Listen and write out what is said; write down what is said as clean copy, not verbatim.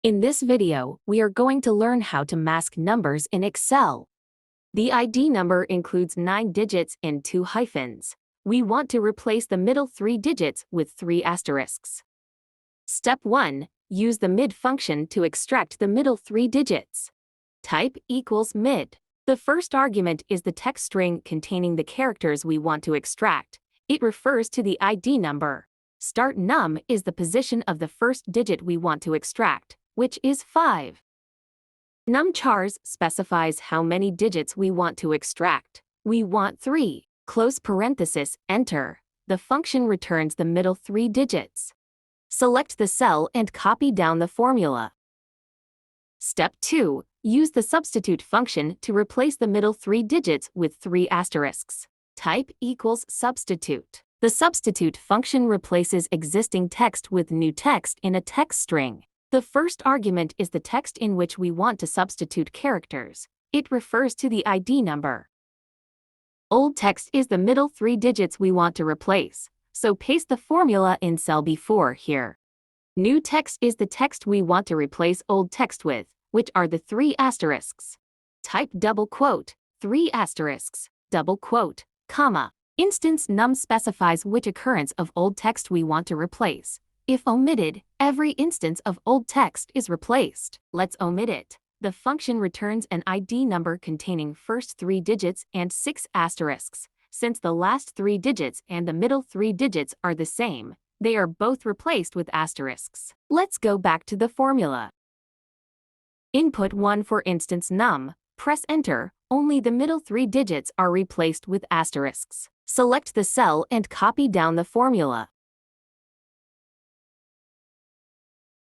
In this video, we are going to learn how to mask numbers in Excel. The ID number includes 9 digits and 2 hyphens. We want to replace the middle 3 digits with 3 asterisks. Step 1. Use the mid function to extract the middle 3 digits. Type equals mid. The first argument is the text string containing the characters we want to extract. It refers to the ID number. Start num is the position of the first digit we want to extract, which is 5. Numchars specifies how many digits we want to extract. We want 3. Close parenthesis, enter. The function returns the middle 3 digits. Select the cell and copy down the formula. Step 2. Use the substitute function to replace the middle 3 digits with 3 asterisks. Type equals substitute. The substitute function replaces existing text with new text in a text string. The first argument is the text in which we want to substitute characters. It refers to the ID number. Old text is the middle 3 digits we want to replace, so paste the formula in cell B4 here. New text is the text we want to replace old text with, which are the 3 asterisks. Type double quote, 3 asterisks, double quote, comma. Instance num specifies which occurrence of old text we want to replace. If omitted, every instance of old text is replaced. Let's omit it. The function returns an ID number containing first 3 digits and 6 asterisks. Since the last 3 digits and the middle 3 digits are the same, they are both replaced with asterisks. Let's go back to the formula. Input 1 for instance num. Press enter. Only the middle 3 digits are replaced with asterisks. Select the cell and copy down the formula.